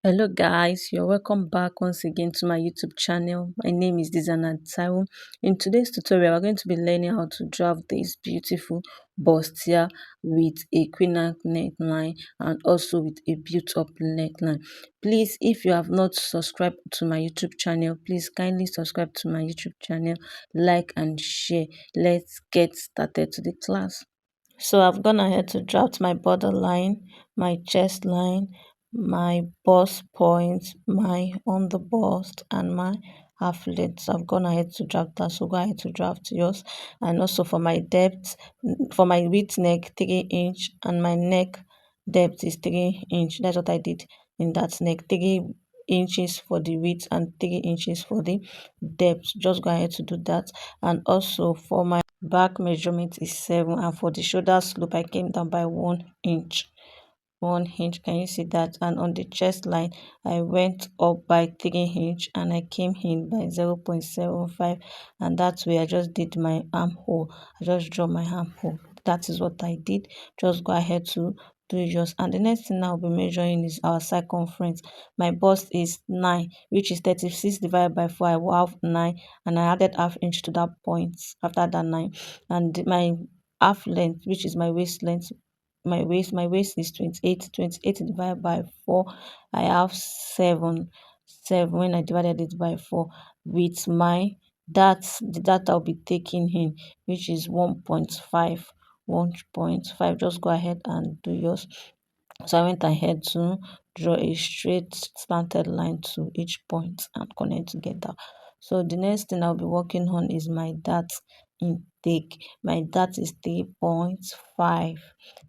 Hello guys, you're welcome back once again to my YouTube channel. My name is Dizana Taiwo. In today's tutorial, we're going to be learning how to draft this beautiful bustier with a queen neckline and also with a built-up neckline. Please, if you have not subscribed to my YouTube channel, please kindly subscribe to my YouTube channel, like and share. Let's get started to the class. So I've gone ahead to draft my borderline, my chest line, my bust point, my on the bust, and my half length. So I've gone ahead to draft that. So go ahead to draft yours. And also for my depth, for my width neck, 3 inch, and my neck depth is 3 inch. That's what I did in that neck. 3 inches for the width and 3 inches for the depth. Just go ahead to do that. And also for my back measurement is 7, and for the shoulder slope I came down by 1 inch. 1 inch, can you see that? And on the chest line I went up by 3 inch and I came in by 0.75, and that way I just did my armhole. I just draw my armhole. That is what I did. Just go ahead to do yours. And the next thing I'll be measuring is our circumference. My bust is 9, which is 36 divided by 4. I will have 9, and I added half inch to that point after that 9. And my half length, which is my waist length, my waist is 28 divided by 4. I have 7 when I divided it by 4, with my the data I'll be taking in, which is 1.5. 1.5. Just go ahead and do yours. So I went ahead to draw a straight slanted line to each point and connect together. So the next thing I'll be working on is my dart intake. My dart is 3.5.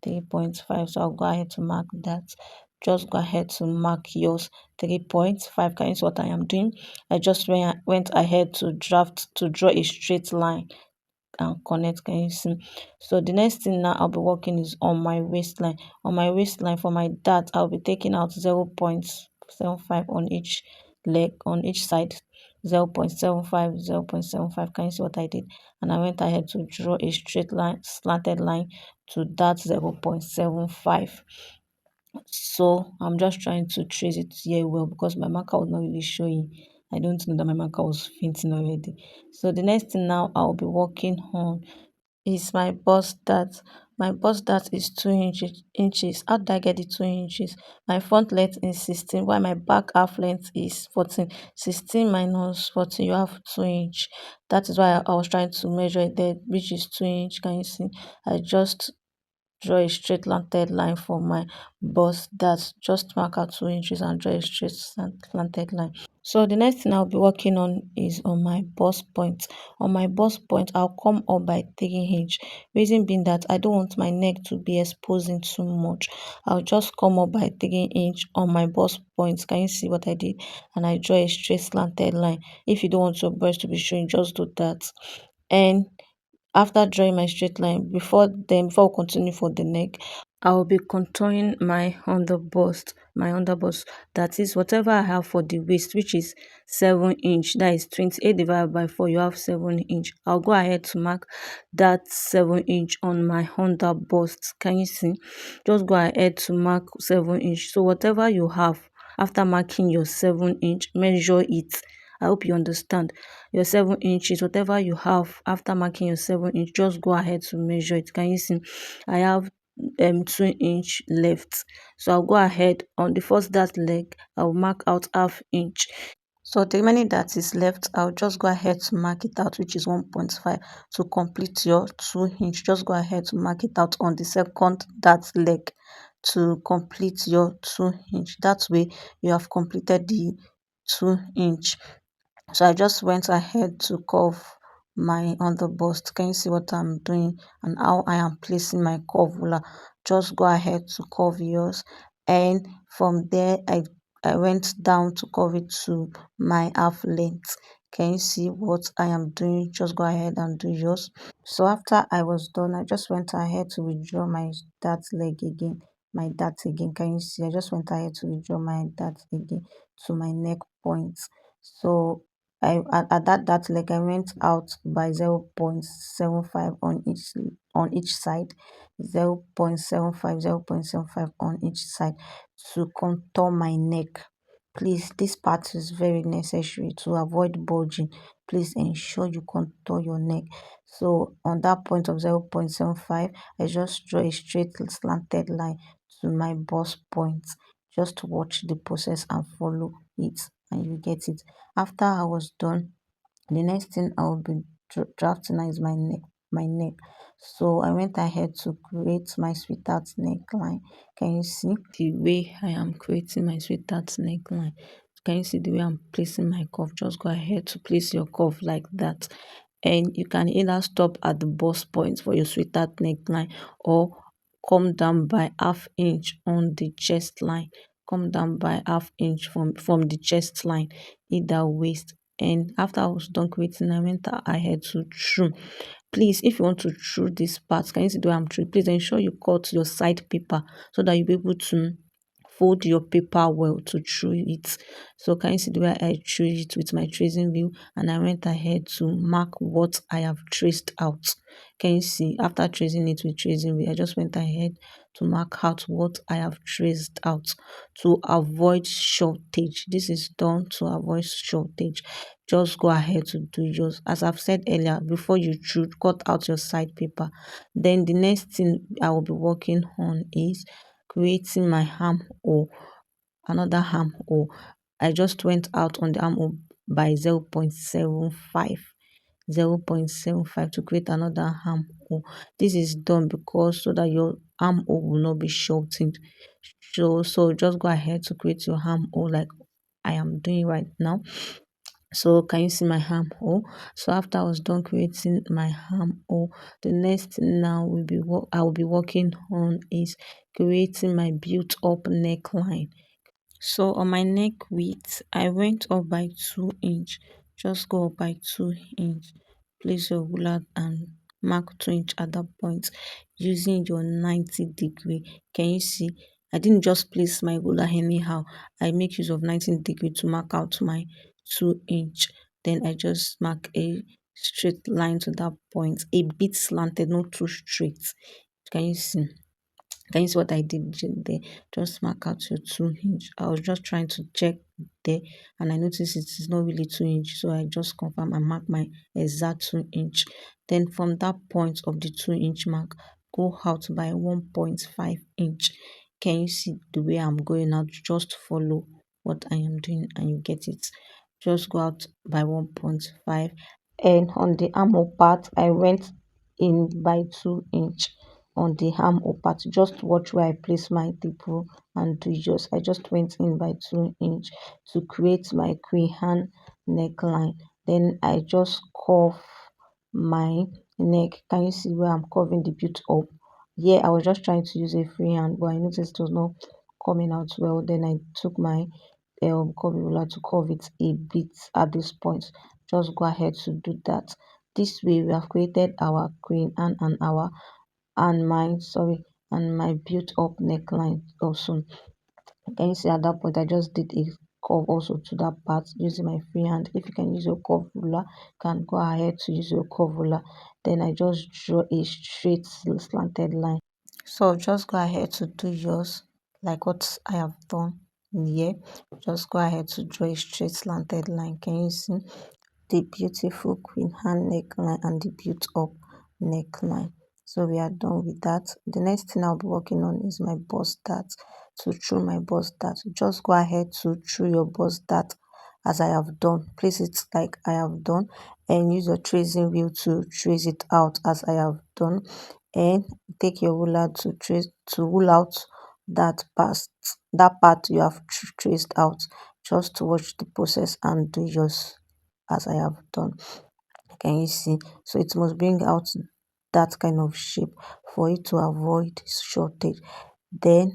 3.5. So I'll go ahead to mark that. Just go ahead to mark yours. 3.5. Can you see what I am doing? I just went ahead to draw a straight line and connect. Can you see? So the next thing now I'll be working is on my waistline. On my waistline for my dart, I'll be taking out 0.75 on each leg, on each side. 0.75, 0.75. Can you see what I did? And I went ahead to draw a straight line, slanted line to that 0.75. So I'm just trying to trace it here well because my marker was not really showing. I don't know that my marker was fainting already. So the next thing now I'll be working on is my bust dart. My bust dart is 2 inches. How did I get the 2 inches? My front length is 16, while my back half length is 14. 16 minus 14, you have 2 inch. That is why I was trying to measure it there, which is 2 inch. Can you see? I just draw a straight slanted line for my bust dart. Just mark out 2 inches and draw a straight slanted line. So the next thing I'll be working on is on my bust point. On my bust point, I'll come up by 3 inch. Reason being that I don't want my neck to be exposing too much. I'll just come up by 3 inch on my bust point. Can you see what I did? And I draw a straight slanted line. If you don't want your breast to be showing, just do that. And after drawing my straight line, before we continue for the neck, I will be contouring my underbust. My underbust, that is whatever I have for the waist, which is 7 inch. That is 28 divided by 4. You have 7 inch. I'll go ahead to mark that 7 inch on my underbust. Can you see? Just go ahead to mark 7 inch. So whatever you have after marking your 7 inch, measure it. I hope you understand. Your 7 inches, whatever you have after marking your 7 inch, just go ahead to measure it. Can you see? I have 2 inch left, so I'll go ahead on the first dart leg. I'll mark out half inch. So the remaining that is left, I'll just go ahead to mark it out, which is 1.5, to complete your 2 inch. Just go ahead to mark it out on the second dart leg to complete your 2 inch. That way you have completed the 2 inch. So I just went ahead to curve my underbust. Can you see what I'm doing and how I am placing my curve ruler? Just go ahead to curve yours, and from there I went down to curve it to my half length. Can you see what I am doing? Just go ahead and do yours. So after I was done, I just went ahead to withdraw my dart leg again, my dart again. Can you see? I just went ahead to withdraw my dart again to my neck points. So at that leg I went out by 0.75 on each side, 0.75 on each side, to contour my neck. Please, this part is very necessary to avoid bulging. Please ensure you contour your neck. So on that point of 0.75, I just draw a straight slanted line to my bust point. Just watch the process and follow it, and you get it. After I was done, the next thing I will be drafting is my neck. So I went ahead to create my sweetheart neckline. Can you see the way I am creating my sweetheart neckline? Can you see the way I'm placing my cuff? Just go ahead to place your cuff like that. And you can either stop at the bust point for your sweetheart neckline, or come down by half inch on the chest line. Come down by half inch from the chest line, either waist. And after I was done creating, I went ahead to trim. Please, if you want to trim this part, can you see the way I'm trimming? Please ensure you cut your side paper so that you'll be able to fold your paper well to trim it. So can you see the way I traced it with my tracing wheel, and I went ahead to mark what I have traced out. Can you see, after tracing it with tracing wheel, I just went ahead to mark out what I have traced out to avoid shortage. This is done to avoid shortage. Just go ahead to do yours. As I've said earlier, before you should cut out your side paper. Then the next thing I will be working on is creating my armhole, another armhole. I just went out on the armhole by 0.75. 0.75 to create another armhole. This is done because so that your armhole will not be shortened. So just go ahead to create your armhole like I am doing right now. So can you see my armhole? So after I was done creating my armhole, the next thing now will be what I will be working on is creating my built up neckline. So on my neck width, I went up by 2 inch. Just go up by 2 inch. Place your ruler and mark 2 inch at that point using your 90 degree. Can you see? I didn't just place my ruler anyhow. I make use of 90 degree to mark out my 2 inch. Then I just mark a straight line to that point, a bit slanted, not too straight. Can you see? Can you see what I did there? Just mark out your 2 inch. I was just trying to check there, and I noticed it is not really 2 inch. So I just confirm and mark my exact 2 inch. Then from that point of the 2 inch mark, go out by 1.5 inch. Can you see the way I'm going out? Just follow what I am doing and you get it. Just go out by 1.5. And on the armhole part, I went in by 2 inch on the armhole part. Just watch where I place my nipple and do yours. I just went in by 2 inch to create my queen hand neckline. Then I just curve my neck. Can you see where I'm curving the bit up? Yeah, I was just trying to use a free hand, but I noticed it was not coming out well. Then I took my curvy ruler to curve it a bit at this point. Just go ahead to do that. This way we have created our queen and our and my built up neckline also. Can you see at that point I just did a curve also to that part using my free hand. If you can use your curve ruler, you can go ahead to use your curve ruler. Then I just draw a straight slanted line. So just go ahead to do yours like what I have done here. Just go ahead to draw a straight slanted line. Can you see the beautiful queen hand neckline and the built up neckline? So we are done with that. The next thing I'll be working on is my bust dart. To through my bust dart, just go ahead to through your bust dart as I have done. Place it like I have done and use your tracing wheel to trace it out as I have done, and take your ruler to trace to rule out that part you have traced out. Just to watch the process and do yours as I have done. Can you see? So it must bring out that kind of shape for it to avoid shortage. Then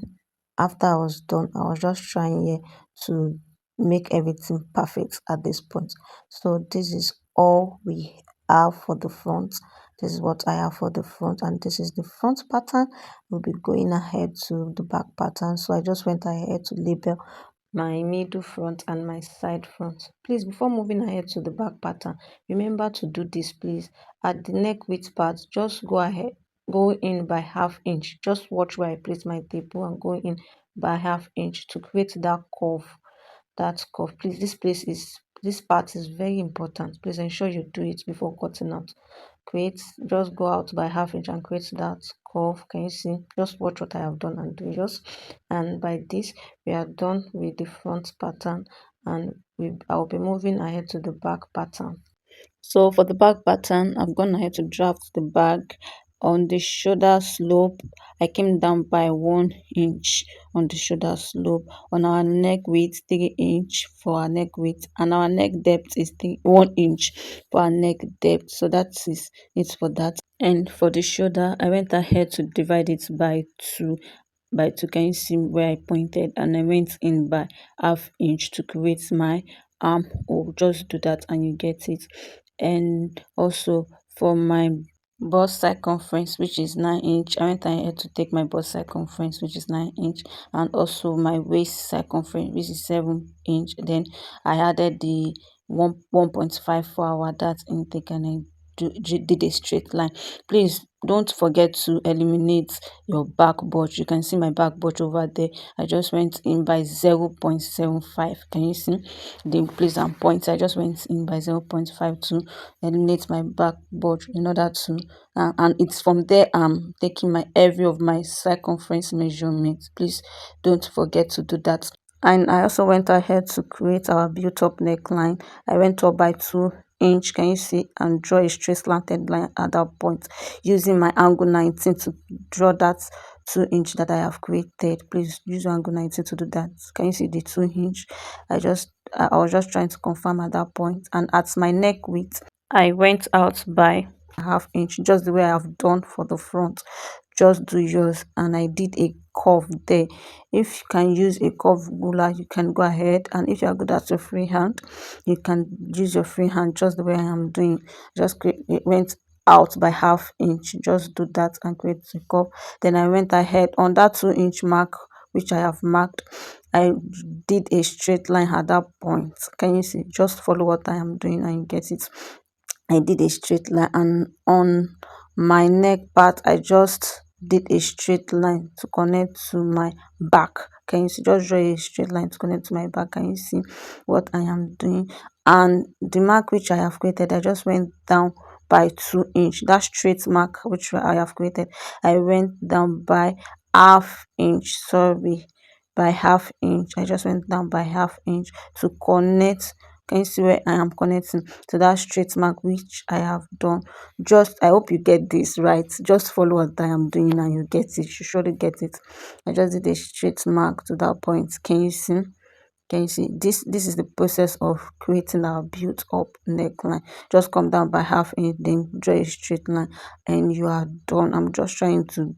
after I was done, I was just trying here to make everything perfect at this point. So this is all we have for the front. This is what I have for the front, and this is the front pattern. We'll be going ahead to the back pattern. So I just went ahead to label my middle front and my side front. Please, before moving ahead to the back pattern, remember to do this, please. At the neck width part, just go in by half inch. Just watch where I place my table and go in by half inch to create that curve. that cuff. Please, this part is very important. Please ensure you do it before cutting out. Create, just go out by half inch and create that curve. Can you see? Just watch what I have done and do yours. And by this, we are done with the front pattern, and I'll be moving ahead to the back pattern. So for the back pattern, I've gone ahead to draft the back. On the shoulder slope, I came down by 1 inch on the shoulder slope. On our neck width, 3 inch for our neck width, and our neck depth is 1 inch for our neck depth. So that is it for that. And for the shoulder, I went ahead to divide it by 2. Can you see where I pointed? And I went in by half inch to create my armhole. Just do that and you get it. And also for my bust circumference, which is 9 inch, I went ahead to take my bust circumference, which is 9 inch, and also my waist circumference, which is 7 inch. Then I added the 1.5 for our that intake, and I did a straight line. Please don't forget to eliminate your back bulge. You can see my back bulge over there. I just went in by 0.75. Can you see the place and points? I just went in by 0.5 to eliminate my back bulge in order to and it's from there I'm taking my every of my circumference measurements. Please don't forget to do that. And I also went ahead to create our built-up neckline. I went up by 2 inch, can you see, and draw a straight slanted line at that point using my angle 19 to draw that 2 inch that I have created. Please use your angle 19 to do that. Can you see the 2 inch? I was just trying to confirm at that point. And at my neck width, I went out by half inch, just the way I have done for the front. Just do yours. And I did a curve there. If you can use a curve ruler, you can go ahead, and if you are good at your free hand, you can use your free hand, just the way I am doing. Just it went out by half inch. Just do that and create a curve. Then I went ahead on that 2 inch mark which I have marked. I did a straight line at that point. Can you see? Just follow what I am doing and you get it. I did a straight line, and on my neck part I just did a straight line to connect to my back. Can you see? Just draw a straight line to connect to my back. Can you see what I am doing? And the mark which I have created, I just went down by 2 inch. That straight mark which I have created, I went down by half inch. Sorry, by half inch. I just went down by half inch to connect. Can you see where I am connecting to that straight mark which I have done? Just, I hope you get this right. Just follow what I am doing and you get it. You surely get it. I just did a straight mark to that point. Can you see? Can you see? This is the process of creating our built up neckline. Just come down by half inch, then draw a straight line, and you are done. I'm just trying to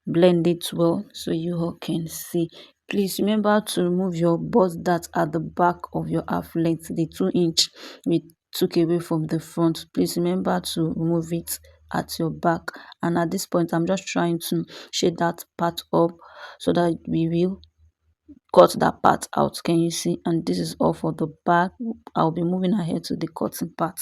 blend it well so you all can see. Please remember to remove your bust dart at the back of your half length, the 2 inch we took away from the front. Please remember to remove it at your back. And at this point, I'm just trying to shade that part up so that we will cut that part out. Can you see? And this is all for the back. I'll be moving ahead to the cutting part.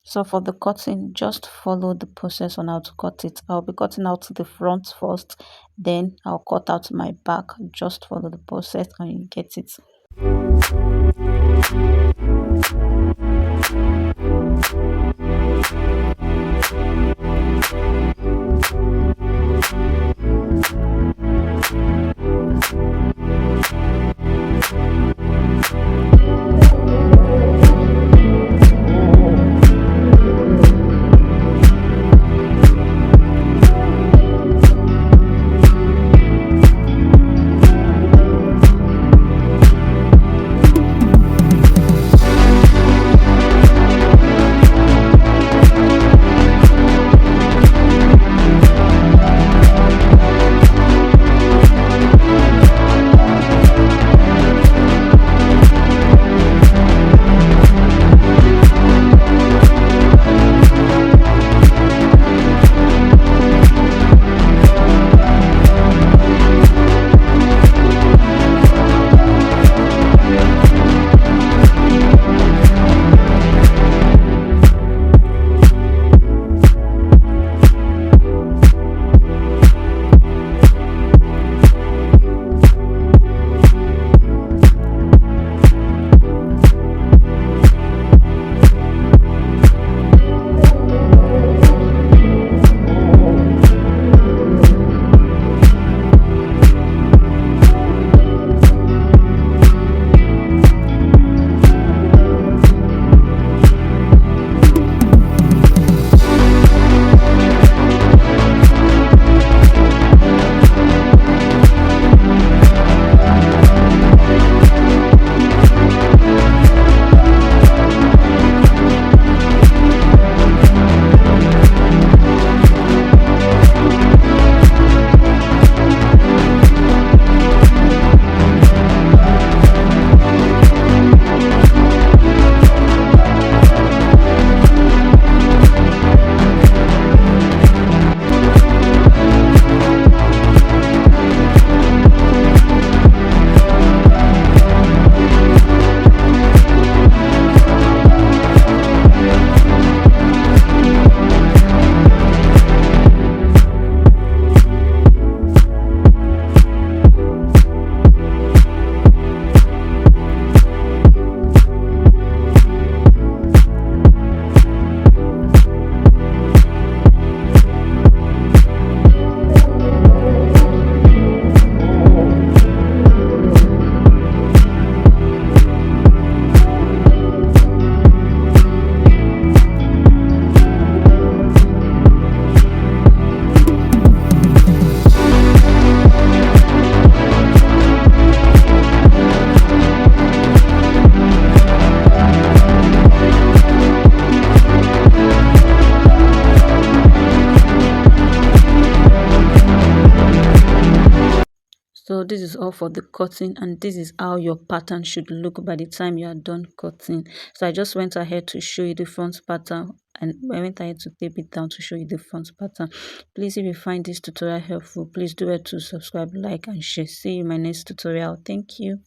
So for the cutting, just follow the process on how to cut it. I'll be cutting out the front first, then I'll cut out my back. Just follow the process and you get it. this is all for the cutting, and this is how your pattern should look by the time you are done cutting. So I just went ahead to show you the front pattern, and I went ahead to tape it down to show you the front pattern. Please, if you find this tutorial helpful, please do it to subscribe, like, and share. See you in my next tutorial. Thank you.